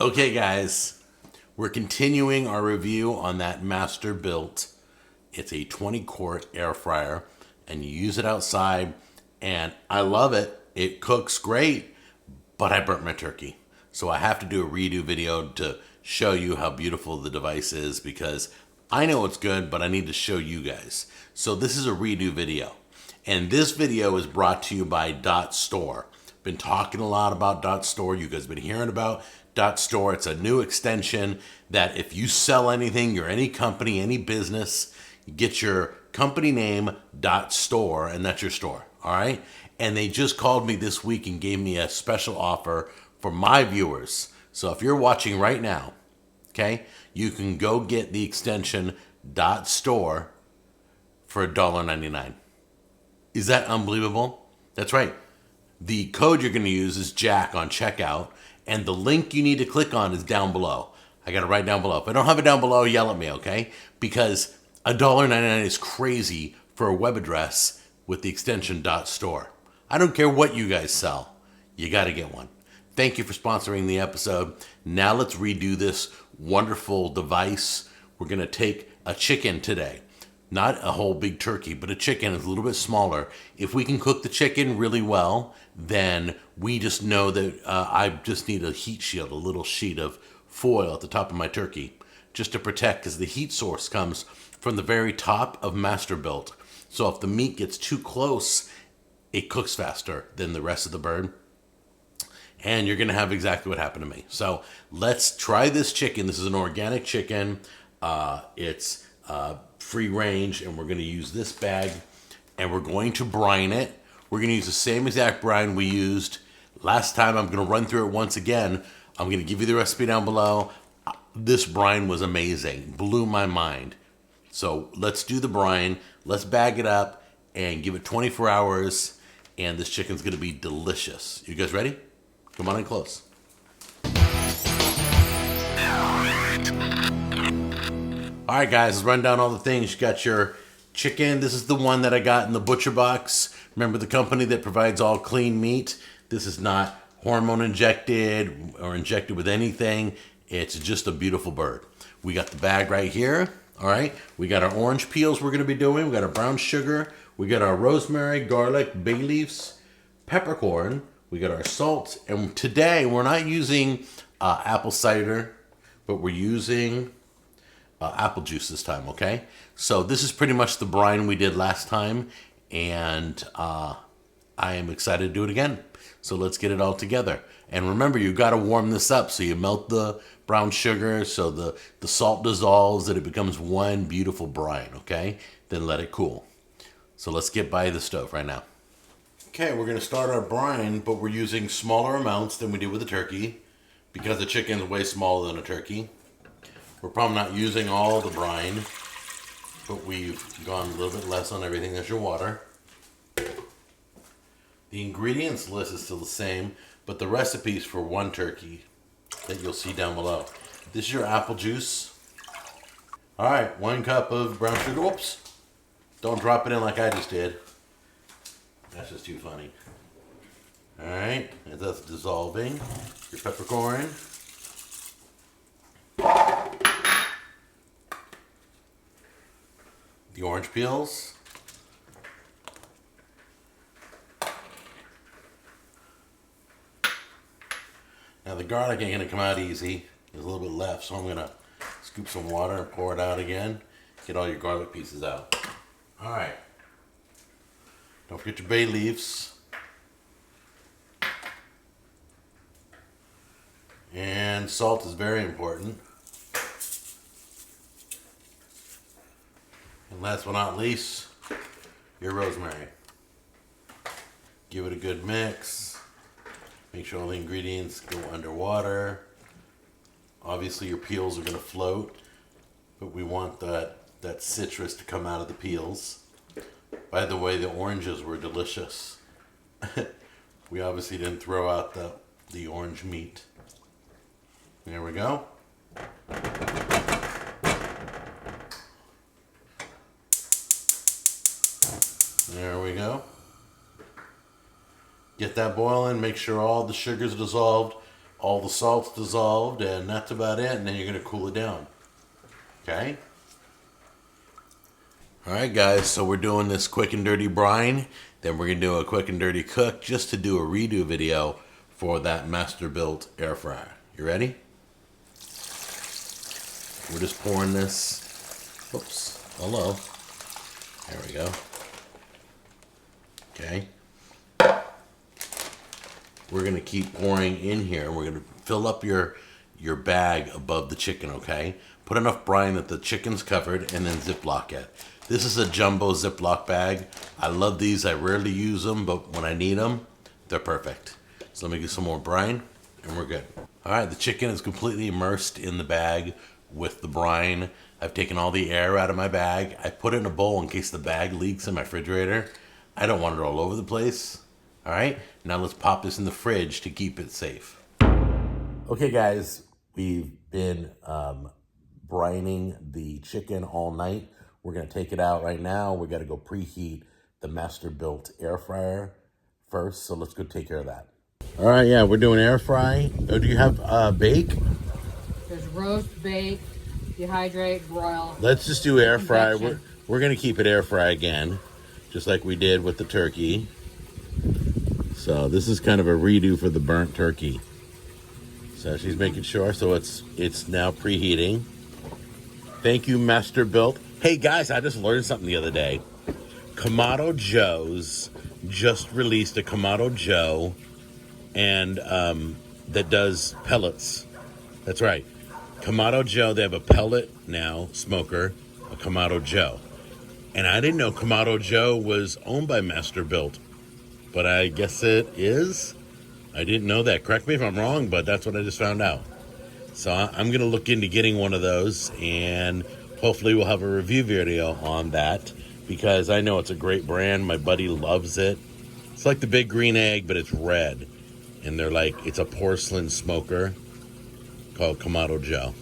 Okay, guys, we're continuing our review on that Masterbuilt. It's a 20-quart air fryer, and you use it outside, and I love it. It cooks great, but I burnt my turkey. So I have to do a redo video to show you how beautiful the device is because I know it's good, but I need to show you guys. So this is a redo video. And this video is brought to you by Dot Store. Been talking a lot about Dot Store. You guys been hearing about Dot Store. It's a new extension that if you sell anything, you're any company, any business, you get your company name Dot Store, and that's your store. All right. And they just called me this week and gave me a special offer for my viewers. So if you're watching right now, okay, you can go get the extension Dot Store for $1.99. Is that unbelievable? That's right. The code you're going to use is Jack on checkout, and the link you need to click on is down below. I got it right down below. If I don't have it down below, yell at me, okay? Because $1.99 is crazy for a web address with the extension .store. I don't care what you guys sell. You got to get one. Thank you for sponsoring the episode. Now let's redo this wonderful device. We're going to take a chicken today. Not a whole big turkey, but a chicken is a little bit smaller. If we can cook the chicken really well, then we just know that I just need a heat shield, a little sheet of foil at the top of my turkey, just to protect, because the heat source comes from the very top of Masterbuilt. So if the meat gets too close, it cooks faster than the rest of the bird. And you're going to have exactly what happened to me. So let's try this chicken. This is an organic chicken. It's free range, and we're going to use this bag, and we're going to brine it. We're going to use the same exact brine we used last time. I'm going to run through it once again. I'm going to give you the recipe down below. This brine was amazing. Blew my mind. So let's do the brine. Let's bag it up and give it 24 hours, and this chicken's going to be delicious. You guys ready? Come on in close. All right, guys, let's run down all the things. You got your chicken. This is the one that I got in the butcher box. Remember, the company that provides all clean meat. This is not hormone injected or injected with anything. It's just a beautiful bird. We got the bag right here. All right. We got our orange peels we're going to be doing. We got our brown sugar. We got our rosemary, garlic, bay leaves, peppercorn. We got our salt. And today we're not using apple cider, but we're using apple juice this time, okay? So this is pretty much the brine we did last time, and I am excited to do it again. So let's get it all together. And remember, you got to warm this up. So you melt the brown sugar so the salt dissolves and it becomes one beautiful brine, okay? Then let it cool. So let's get by the stove right now. Okay, we're going to start our brine, but we're using smaller amounts than we did with the turkey because the chicken is way smaller than a turkey. We're probably not using all the brine, but we've gone a little bit less on everything. There's your water. The ingredients list is still the same, but the recipes for one turkey that you'll see down below. This is your apple juice. All right, 1 cup of brown sugar. Whoops. Don't drop it in like I just did. That's just too funny. All right, as that's dissolving, your peppercorn. The orange peels. Now the garlic ain't gonna come out easy. There's a little bit left, so I'm gonna scoop some water and pour it out again. Get all your garlic pieces out. All right. Don't forget your bay leaves. And salt is very important. And last but not least, your rosemary. Give it a good mix. Make sure all the ingredients go underwater. Obviously your peels are going to float, but we want that citrus to come out of the peels. By the way, the oranges were delicious. We obviously didn't throw out the orange meat. There we go. There we go. Get that boiling. Make sure all the sugar's dissolved. all the salt's dissolved, and that's about it. And then you're going to cool it down. Okay? All right, guys, so we're doing this quick and dirty brine. Then we're going to do a quick and dirty cook just to do a redo video for that Masterbuilt air fryer. You ready? We're just pouring this. Oops. Hello. There we go. Okay. We're going to keep pouring in here. We're going to fill up your bag above the chicken, okay? Put enough brine that the chicken's covered, and then Ziploc it. This is a jumbo Ziploc bag. I love these. I rarely use them, but when I need them, they're perfect. So let me get some more brine, and we're good. All right, the chicken is completely immersed in the bag with the brine. I've taken all the air out of my bag. I put it in a bowl in case the bag leaks in my refrigerator. I don't want it all over the place. All right, now let's pop this in the fridge to keep it safe. Okay, guys, we've been brining the chicken all night. We're gonna take it out right now. We gotta go preheat the Masterbuilt air fryer first, so let's go take care of that. All right, yeah, we're doing air fry. Oh, do you have bake? There's roast, bake, dehydrate, broil. Let's just do air fry. We're gonna keep it air fry again, just like we did with the turkey. So this is kind of a redo for the burnt turkey. So she's making sure, so it's now preheating. Thank you, Masterbuilt. Hey guys, I just learned something the other day. Kamado Joe's just released a Kamado Joe, and that does pellets. That's right. Kamado Joe, they have a pellet now, smoker, a Kamado Joe. And I didn't know Kamado Joe was owned by Masterbuilt, but I guess it is. I didn't know that. Correct me if I'm wrong, but that's what I just found out. So I'm going to look into getting one of those, and hopefully we'll have a review video on that, because I know it's a great brand. My buddy loves it. It's like the Big Green Egg, but it's red. And they're like, it's a porcelain smoker called Kamado Joe.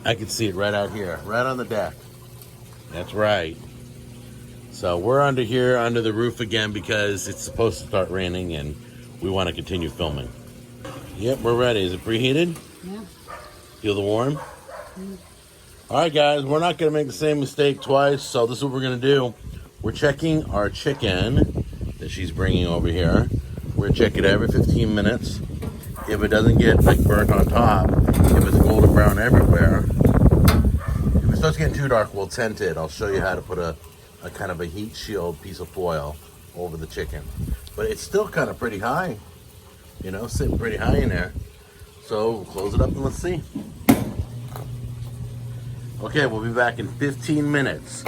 I can see it right out here, right on the deck. That's right. So we're under here, under the roof again, because it's supposed to start raining and we want to continue filming. Yep, we're ready. Is it preheated? Yeah. Feel the warm? All right, guys, we're not going to make the same mistake twice, so this is what we're going to do. We're checking our chicken that she's bringing over here. We're going to check it every 15 minutes. If it doesn't get like burnt on top, if it's golden brown everywhere, if it starts getting too dark, we'll tent it. I'll show you how to put a kind of a heat shield piece of foil over the chicken. But it's still kind of pretty high, you know, sitting pretty high in there. So we'll close it up and let's see. Okay, we'll be back in 15 minutes.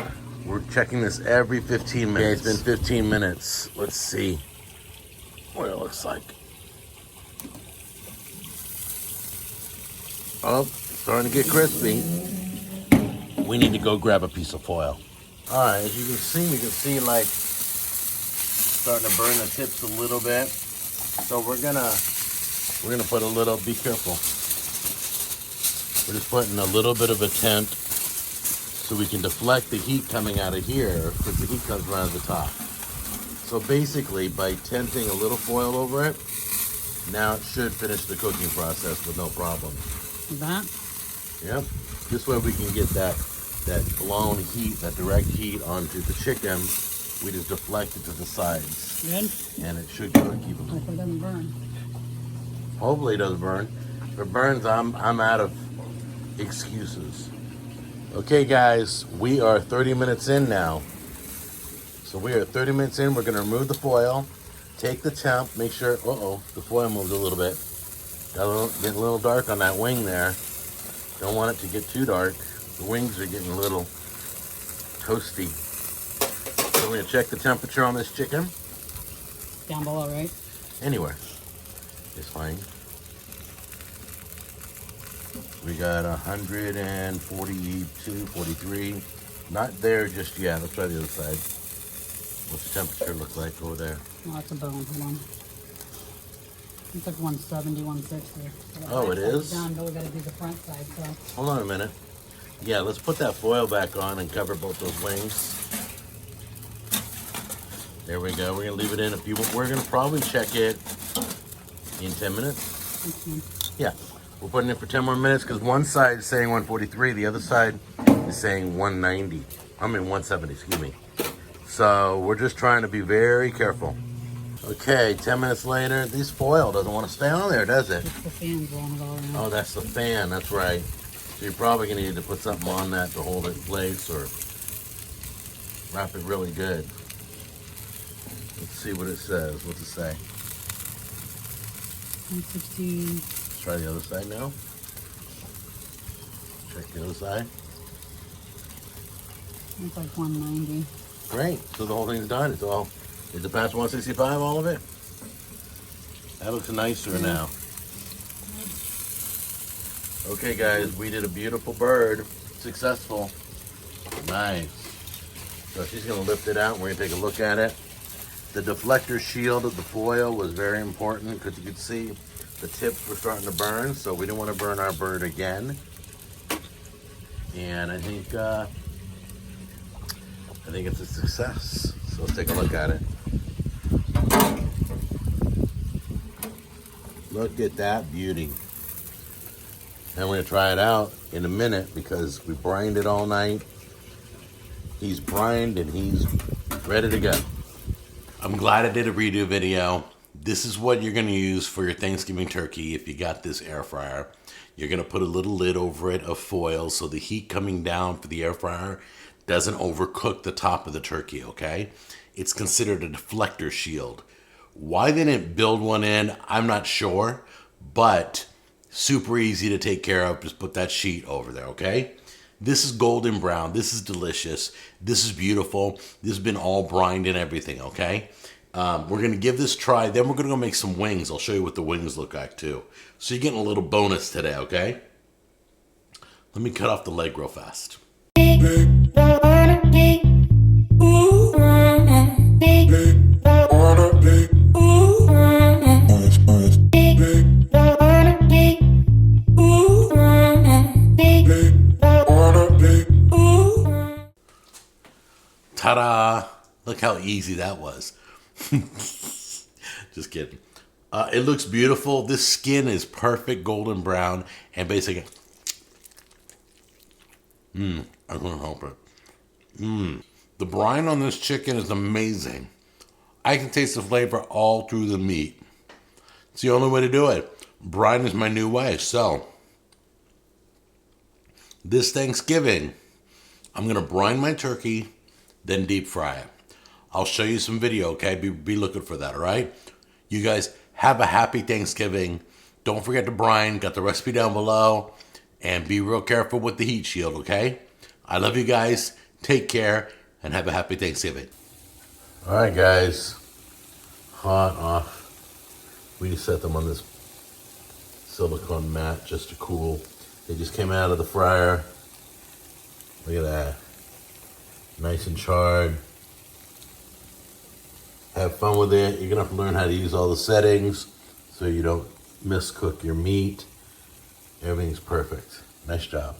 We're checking this every 15 minutes. Okay, it's been 15 minutes. Let's see what it looks like. Oh, starting to get crispy. We need to go grab a piece of foil. All right, as you can see like starting to burn the tips a little bit. So we're gonna put a little. Be careful. We're just putting a little bit of a tent so we can deflect the heat coming out of here, because the heat comes around the top. So basically, by tenting a little foil over it, now it should finish the cooking process with no problem. That? Yep. This way we can get that blown heat, that direct heat onto the chicken. We just deflect it to the sides. Good. And it should go and keep it. Hope it doesn't burn. Hopefully it doesn't burn. If it burns, I'm out of excuses. Okay, guys, we are 30 minutes in now. So we are 30 minutes in. We're going to remove the foil, take the temp, make sure, the foil moved a little bit. Getting a little dark on that wing there. Don't want it to get too dark. The wings are getting a little toasty. So we're going to check the temperature on this chicken. Down below, right? Anywhere is fine. We got 142, 43. Not there just yet. Let's try the other side. What's the temperature look like over there? Oh, that's a bone. Hold on. It's like 170, 160. Oh, it is? Down, but we got to do the front side, so. Hold on a minute. Yeah, let's put that foil back on and cover both those wings. There we go. We're going to leave it in a few. We're going to probably check it in 10 minutes. Yeah. We're putting it for 10 more minutes because one side is saying 143, the other side is saying 190. I mean 170, excuse me. So we're just trying to be very careful. Okay, 10 minutes later, this foil doesn't want to stay on there, does it? It's the fan blowing it all around. Oh, that's the fan, that's right. So you're probably going to need to put something on that to hold it in place or wrap it really good. Let's see what it says. What's it say? 160. Let's try the other side now. Check the other side. It's like 190. Great. So the whole thing's done. It's all. Is it past 165? All of it. That looks nicer now. Okay, guys, we did a beautiful bird. Successful. Nice. So she's gonna lift it out. And we're gonna take a look at it. The deflector shield of the foil was very important because you could see the tips were starting to burn. So we didn't want to burn our bird again. And I think it's a success. So let's take a look at it. Look at that beauty. And we're gonna try it out in a minute because we brined it all night. He's brined and he's ready to go. I'm glad I did a redo video. This is what you're gonna use for your Thanksgiving turkey if you got this air fryer. You're gonna put a little lid over it of foil so the heat coming down for the air fryer doesn't overcook the top of the turkey, okay? It's considered a deflector shield. Why they didn't build one in, I'm not sure, but super easy to take care of. Just put that sheet over there, okay? This is golden brown. This is delicious. This is beautiful. This has been all brined and everything, okay? We're going to give this a try. Then we're going to go make some wings. I'll show you what the wings look like too. So you're getting a little bonus today, okay? Let me cut off the leg real fast. Ta-da! Look how easy that was. Just kidding. It looks beautiful. This skin is perfect golden brown and basically, I couldn't help it. The brine on this chicken is amazing. I can taste the flavor all through the meat. It's the only way to do it. Brine is my new way. So, this Thanksgiving, I'm going to brine my turkey, then deep fry it. I'll show you some video, okay? Be looking for that, all right? You guys have a happy Thanksgiving. Don't forget to brine. Got the recipe down below. And be real careful with the heat shield, okay? I love you guys. Take care and have a happy Thanksgiving. All right, guys. Hot off. We just set them on this silicone mat just to cool. They just came out of the fryer. Look at that. Nice and charred. Have fun with it. You're gonna have to learn how to use all the settings so you don't miscook your meat. Everything's perfect. Nice job.